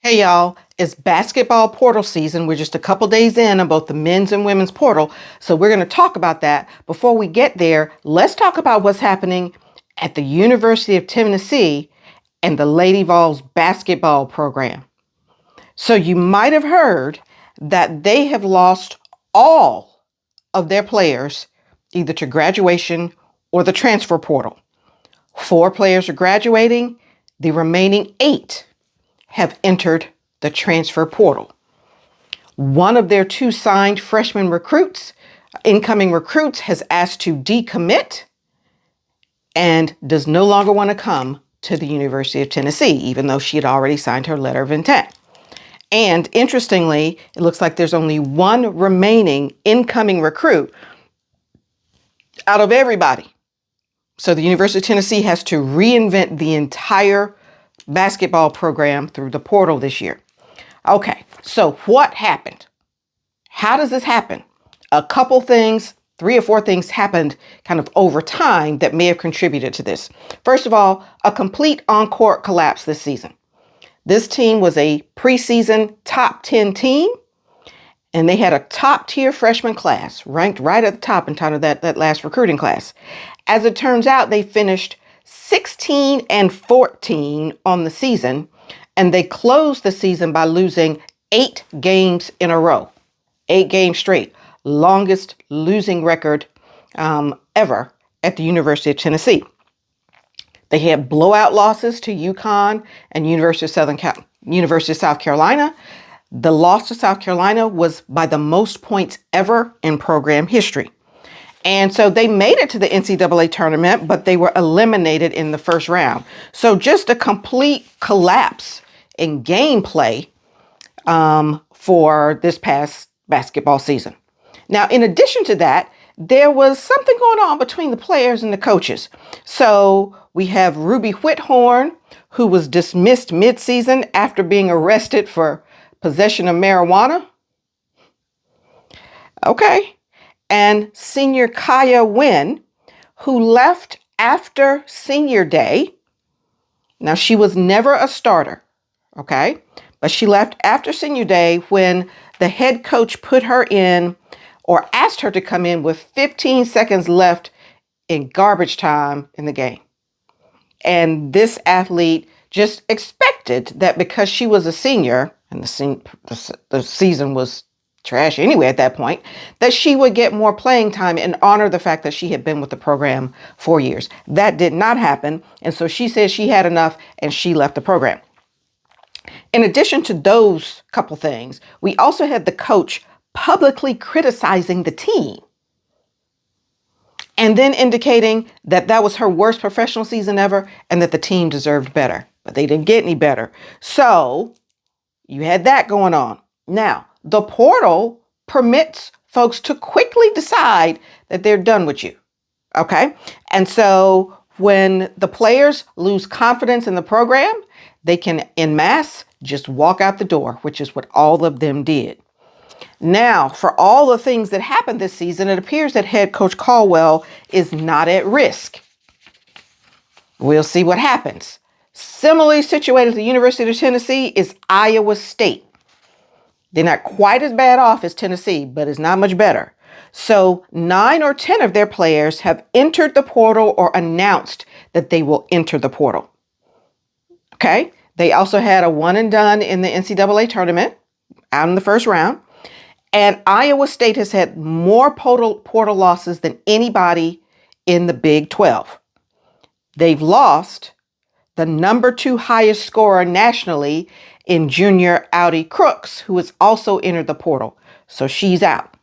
Hey y'all, it's basketball portal season. We're just a couple days in on both the men's and women's portal. So we're going to talk about that. Before we get there, let's talk about what's happening at the University of Tennessee and the Lady Vols basketball program. So you might have heard that they have lost all of their players either to graduation or the transfer portal. 4 players are graduating. The remaining 8 have entered the transfer portal. One of their 2 signed freshman incoming recruits, has asked to decommit and does no longer want to come to the University of Tennessee, even though she had already signed her letter of intent. And interestingly, it looks like there's only 1 remaining incoming recruit out of everybody. So the University of Tennessee has to reinvent the entire basketball program through the portal this year. Okay, so what happened? How does this happen? A couple things, 3 or 4 things happened kind of over time that may have contributed to this. First of all, a complete on-court collapse this season. This team was a preseason top 10 team, and they had a top-tier freshman class ranked right at the top in terms of that last recruiting class. As it turns out, they finished 16-14 on the season, and they closed the season by losing 8 games in a row, 8 games straight, longest losing record ever at the University of Tennessee. They had blowout losses to UConn and University of South Carolina. The loss to South Carolina was by the most points ever in program history. And so they made it to the NCAA tournament, but they were eliminated in the first round. So just a complete collapse in gameplay for this past basketball season. Now, in addition to that, there was something going on between the players and the coaches. So we have Ruby Whithorn, who was dismissed midseason after being arrested for possession of marijuana. Okay. And senior Kaya Wynn, who left after senior day. Now, she was never a starter, okay? But she left after senior day when the head coach put her in or asked her to come in with 15 seconds left in garbage time in the game. And this athlete just expected that because she was a senior, and the season was trash anyway at that point, that she would get more playing time and honor the fact that she had been with the program 4 years. That did not happen. And so she said she had enough and she left the program. In addition to those couple things, we also had the coach publicly criticizing the team and then indicating that that was her worst professional season ever and that the team deserved better, but they didn't get any better. So you had that going on. Now, the portal permits folks to quickly decide that they're done with you. Okay. And so when the players lose confidence in the program, they can en masse just walk out the door, which is what all of them did. Now, for all the things that happened this season, it appears that head coach Caldwell is not at risk. We'll see what happens. Similarly situated at the University of Tennessee is Iowa State. They're not quite as bad off as Tennessee, but it's not much better. So 9 or 10 of their players have entered the portal or announced that they will enter the portal. Okay. They also had a one and done in the NCAA tournament out in the first round. And Iowa State has had more portal losses than anybody in the Big 12. They've lost the number 2 highest scorer nationally in junior Audi Crooks, who has also entered the portal. So she's out.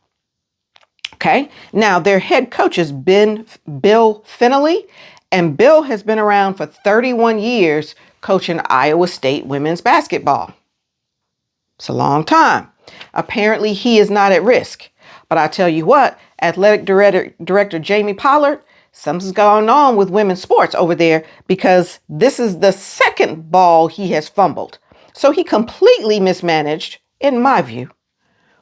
Okay. Now their head coach is Bill Finley, and Bill has been around for 31 years coaching Iowa State women's basketball. It's a long time. Apparently he is not at risk, but I tell you what, athletic director Jamie Pollard, something's going on with women's sports over there because this is the second ball he has fumbled. So he completely mismanaged, in my view,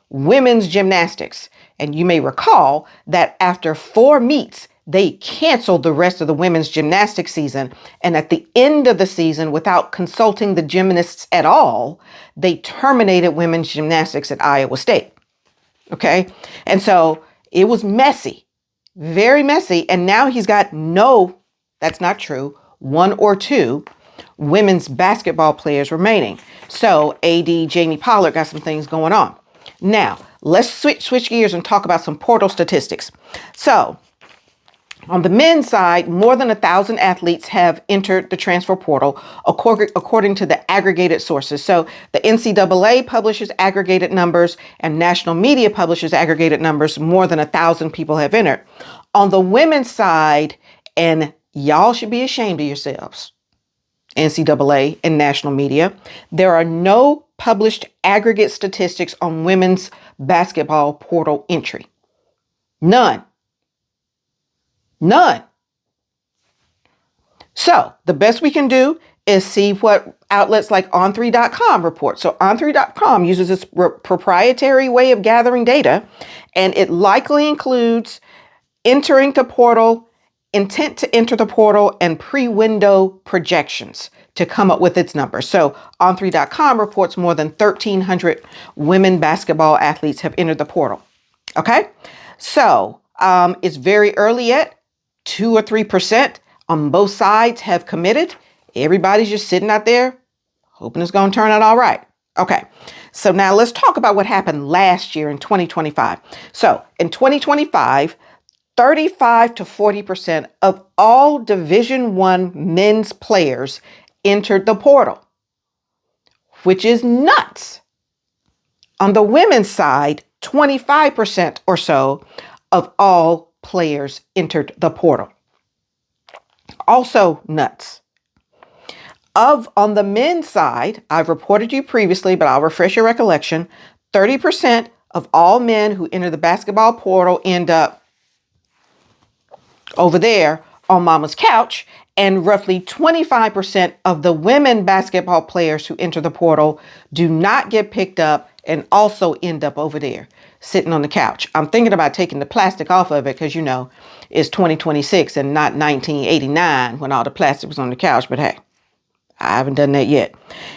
women's gymnastics. And you may recall that after 4 meets, they canceled the rest of the women's gymnastics season. And at the end of the season, without consulting the gymnasts at all, they terminated women's gymnastics at Iowa State. Okay. And so it was messy, very messy. And now he's got that's not true, one or two women's basketball players remaining. So AD Jamie Pollard got some things going on. Now, let's switch gears and talk about some portal statistics. So on the men's side, more than 1,000 athletes have entered the transfer portal, according to the aggregated sources. So the NCAA publishes aggregated numbers and national media publishes aggregated numbers. More than 1,000 people have entered. On the women's side, and y'all should be ashamed of yourselves, NCAA and national media, there are no published aggregate statistics on women's basketball portal entry. None. So the best we can do is see what outlets like on3.com report. So on3.com uses this proprietary way of gathering data, and it likely includes entering the portal, intent to enter the portal, and pre-window projections to come up with its numbers. So on3.com reports more than 1,300 women basketball athletes have entered the portal. Okay, so it's very early yet. 2 or 3% on both sides have committed. Everybody's just sitting out there hoping it's going to turn out all right. Okay, so now let's talk about what happened last year in 2025. So in 2025, 35 to 40% of all Division I men's players entered the portal, which is nuts. On the women's side, 25% or so of all players entered the portal. Also nuts. On the men's side, I've reported to you previously, but I'll refresh your recollection, 30% of all men who enter the basketball portal end up over there on mama's couch, and roughly 25% of the women basketball players who enter the portal do not get picked up and also end up over there sitting on the couch. I'm thinking about taking the plastic off of it because, it's 2026 and not 1989 when all the plastic was on the couch. But hey, I haven't done that yet.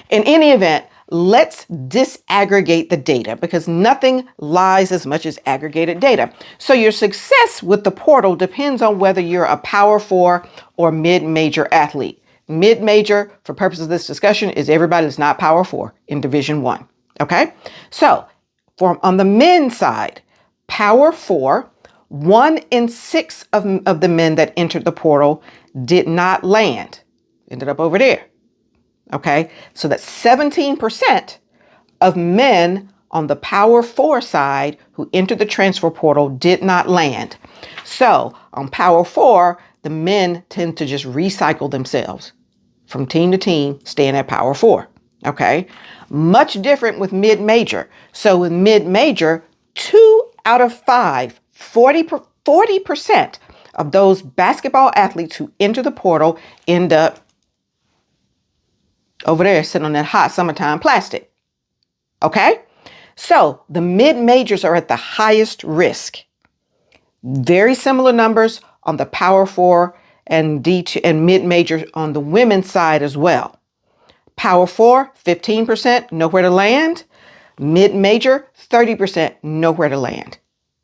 In any event, let's disaggregate the data because nothing lies as much as aggregated data. So your success with the portal depends on whether you're a Power 4 or mid-major athlete. Mid-major, for purposes of this discussion, is everybody that's not Power 4 in Division I. Okay, so on the men's side, Power 4, 1 in 6 of the men that entered the portal did not land, ended up over there. Okay, so that's 17% of men on the Power 4 side who entered the transfer portal did not land. So on Power 4, the men tend to just recycle themselves from team to team, staying at Power 4. Okay, much different with mid-major. So with mid-major, 2 out of 5, 40% of those basketball athletes who enter the portal end up over there sitting on that hot summertime plastic. Okay, so the mid-majors are at the highest risk. Very similar numbers on the Power 4 and D2 and mid-major on the women's side as well. Power 4, 15%, nowhere to land. Mid-major, 30%, nowhere to land.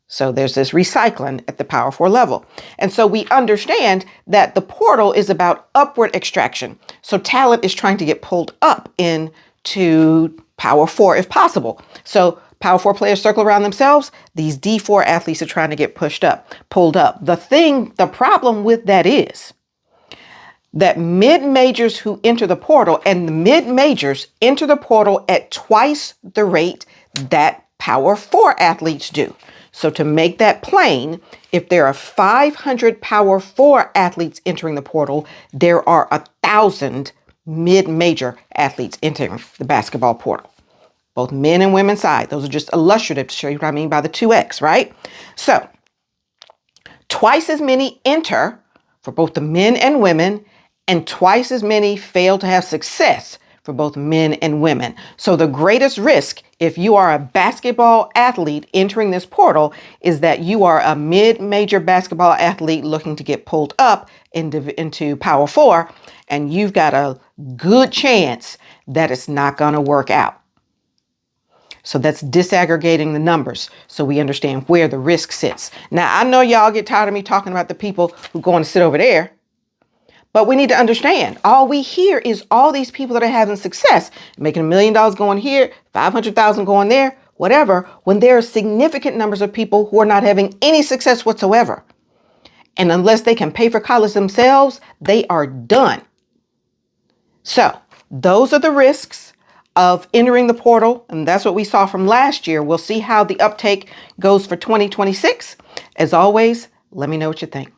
So there's this recycling at the Power 4 level. And so we understand that the portal is about upward extraction. So talent is trying to get pulled up into Power 4 if possible. So Power 4 players circle around themselves. These D4 athletes are trying to get pulled up. The problem with that is that mid-majors who enter the portal, and the mid-majors enter the portal at twice the rate that Power 4 athletes do. So to make that plain, if there are 500 Power 4 athletes entering the portal, there are 1,000 mid-major athletes entering the basketball portal. Both men and women's side. Those are just illustrative to show you what I mean by the 2x, right? So twice as many enter for both the men and women, and twice as many fail to have success for both men and women. So the greatest risk if you are a basketball athlete entering this portal is that you are a mid-major basketball athlete looking to get pulled up into Power 4, and you've got a good chance that it's not going to work out. So that's disaggregating the numbers so we understand where the risk sits. Now, I know y'all get tired of me talking about the people who go and sit over there, but we need to understand all we hear is all these people that are having success, making $1 million going here, 500,000 going there, whatever, when there are significant numbers of people who are not having any success whatsoever. And unless they can pay for college themselves, they are done. So those are the risks of entering the portal. And that's what we saw from last year. We'll see how the uptake goes for 2026. As always, let me know what you think.